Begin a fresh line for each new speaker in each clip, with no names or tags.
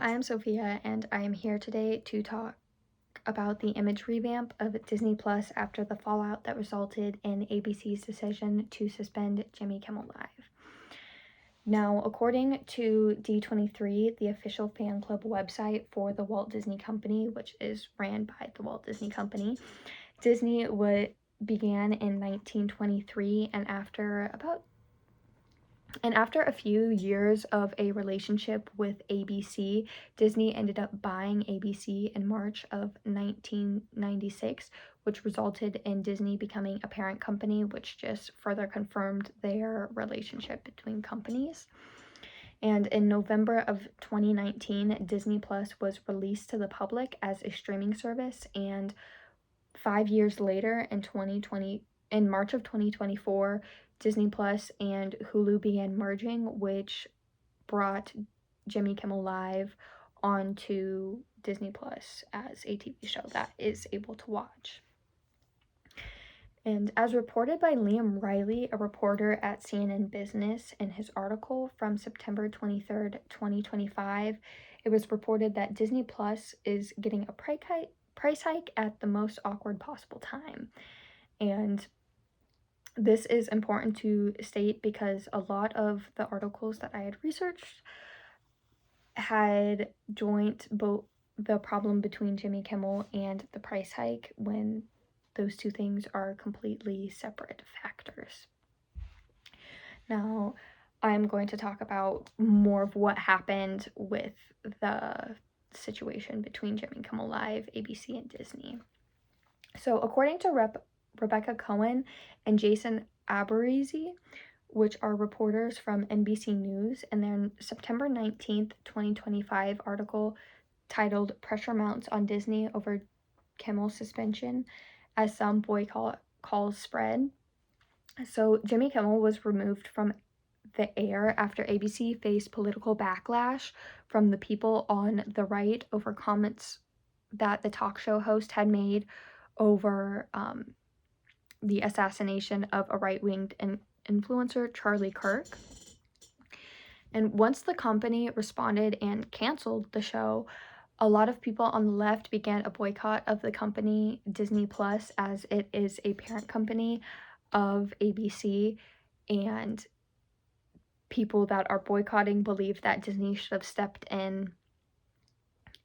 I am Sophia, and I am here today to talk about the image revamp of Disney Plus after the fallout that resulted in ABC's decision to suspend Jimmy Kimmel Live. Now, according to D23, the official fan club website for the Walt Disney Company, which is ran by the Walt Disney Company, Disney began in 1923, and after a few years of a relationship with ABC, Disney ended up buying ABC in March of 1996, which resulted in Disney becoming a parent company, which just further confirmed their relationship between companies. And in November of 2019, Disney Plus was released to the public as a streaming service, and 5 years later in March of 2024, Disney Plus and Hulu began merging, which brought Jimmy Kimmel Live onto Disney Plus as a TV show that is able to watch. And as reported by Liam Riley, a reporter at CNN Business, in his article from September 23rd, 2025, it was reported that Disney Plus is getting a price hike at the most awkward possible time. And this is important to state because a lot of the articles that I had researched had joined both the problem between Jimmy Kimmel and the price hike, when those two things are completely separate factors. Now, I'm going to talk about more of what happened with the situation between Jimmy Kimmel Live, ABC, and Disney. So, according to Rebecca Cohen and Jason Aberrizi, which are reporters from NBC News, in their September 19th, 2025 article titled "Pressure Mounts on Disney Over Kimmel's Suspension as Some Boycott Calls Spread." So, Jimmy Kimmel was removed from the air after ABC faced political backlash from the people on the right over comments that the talk show host had made over the assassination of a right-winged influencer, Charlie Kirk. And once the company responded and canceled the show, a lot of people on the left began a boycott of the company Disney Plus, as it is a parent company of ABC, and people that are boycotting believe that Disney should have stepped in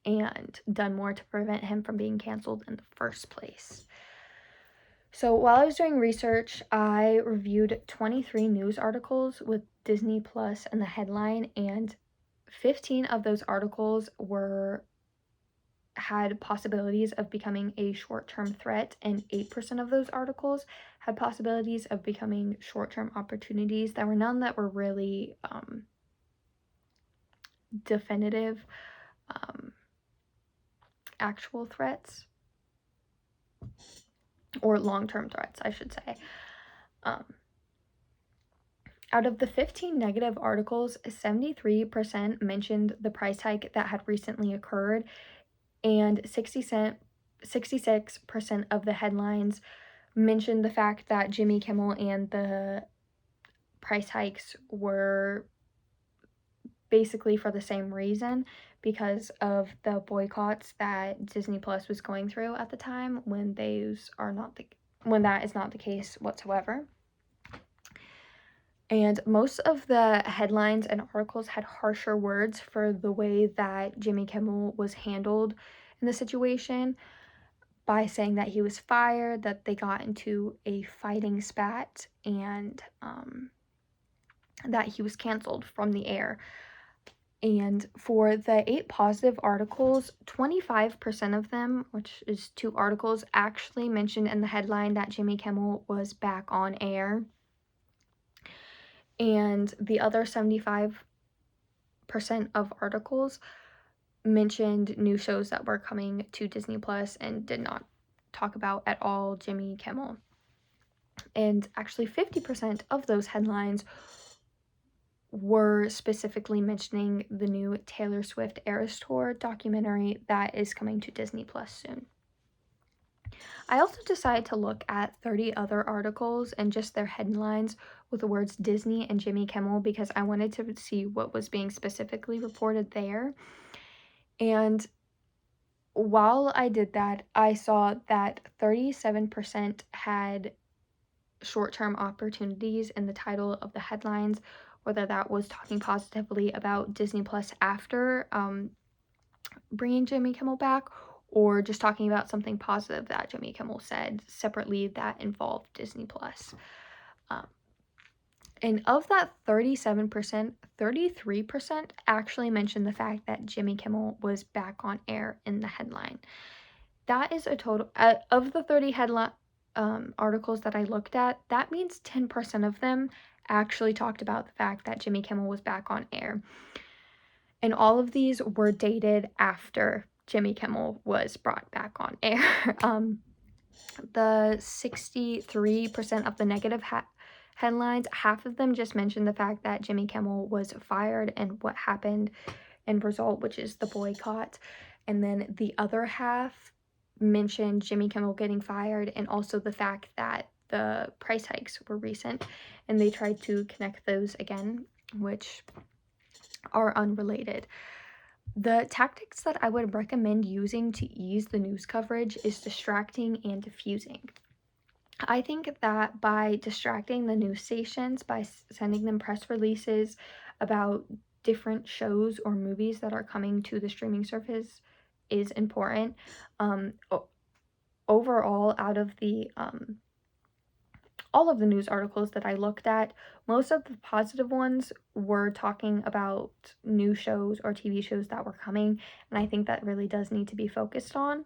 and done more to prevent him from being canceled in the first place. So while I was doing research, I reviewed 23 news articles with Disney Plus in the headline, and 15 of those articles had possibilities of becoming a short-term threat, and 8% of those articles had possibilities of becoming short-term opportunities. There were none that were really definitive actual threats, or long-term threats, I should say. Out of the 15 negative articles, 73% mentioned the price hike that had recently occurred, and 66% of the headlines mentioned the fact that Jimmy Kimmel and the price hikes were basically for the same reason, because of the boycotts that Disney Plus was going through at the time, when that is not the case whatsoever. And most of the headlines and articles had harsher words for the way that Jimmy Kimmel was handled in the situation, by saying that he was fired, that they got into a fighting spat, and that he was canceled from the air. And for the 8 positive articles, 25% of them, which is 2 articles, actually mentioned in the headline that Jimmy Kimmel was back on air. And the other 75% of articles mentioned new shows that were coming to Disney Plus and did not talk about at all Jimmy Kimmel. And actually 50% of those headlines were specifically mentioning the new Taylor Swift Eras Tour documentary that is coming to Disney Plus soon. I also decided to look at 30 other articles and just their headlines with the words Disney and Jimmy Kimmel, because I wanted to see what was being specifically reported there. And while I did that, I saw that 37% had short-term opportunities in the title of the headlines, whether that was talking positively about Disney Plus after bringing Jimmy Kimmel back, or just talking about something positive that Jimmy Kimmel said separately that involved Disney Plus. And of that 37%, 33% actually mentioned the fact that Jimmy Kimmel was back on air in the headline. That is a total of the 30 headline articles that I looked at. That means 10% of them actually talked about the fact that Jimmy Kimmel was back on air. And all of these were dated after Jimmy Kimmel was brought back on air. The 63% of the negative headlines, half of them just mentioned the fact that Jimmy Kimmel was fired and what happened end result, which is the boycott. And then the other half mentioned Jimmy Kimmel getting fired and also the fact that the price hikes were recent, and they tried to connect those again, which are unrelated. The tactics that I would recommend using to ease the news coverage is distracting and diffusing. I think that by distracting the news stations, by sending them press releases about different shows or movies that are coming to the streaming service is important. Overall, out of the all of the news articles that I looked at, most of the positive ones were talking about new shows or TV shows that were coming, and I think that really does need to be focused on.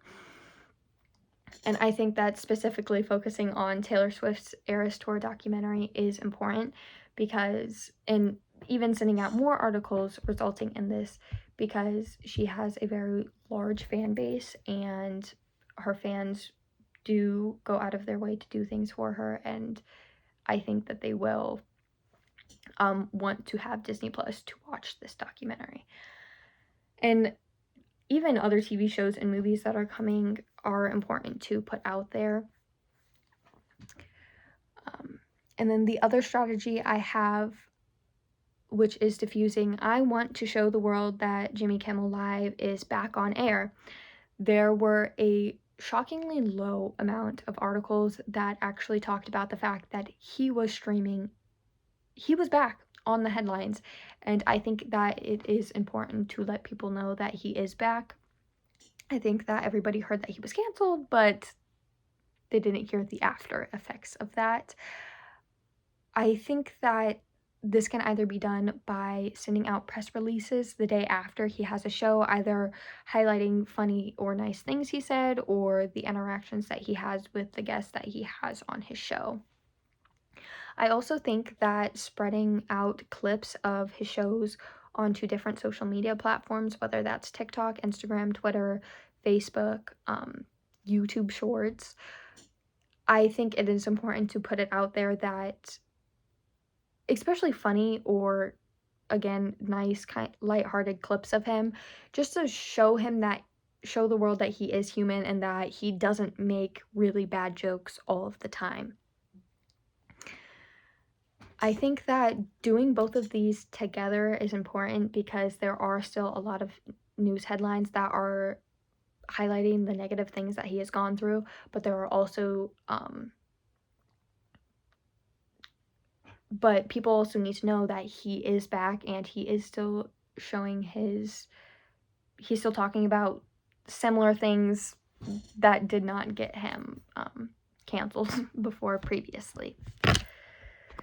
And I think that specifically focusing on Taylor Swift's Eras Tour documentary is important because, and even sending out more articles resulting in this, because she has a very large fan base and her fans do go out of their way to do things for her, and I think that they will want to have Disney Plus to watch this documentary. And even other TV shows and movies that are coming are important to put out there. And then the other strategy I have, which is diffusing, I want to show the world that Jimmy Kimmel Live is back on air. There were a shockingly low amount of articles that actually talked about the fact that he was streaming, he was back on the headlines. And I think that it is important to let people know that he is back. I think that everybody heard that he was canceled, but they didn't hear the after effects of that. I think that this can either be done by sending out press releases the day after he has a show, either highlighting funny or nice things he said or the interactions that he has with the guests that he has on his show. I also think that spreading out clips of his shows onto different social media platforms, whether that's TikTok, Instagram, Twitter, Facebook, YouTube Shorts, I think it is important to put it out there that, especially funny or, again, nice, lighthearted clips of him, just to show the world that he is human and that he doesn't make really bad jokes all of the time. I think that doing both of these together is important because there are still a lot of news headlines that are highlighting the negative things that he has gone through, but there are also but people also need to know that he is back and he is still he's still talking about similar things that did not get him canceled before previously.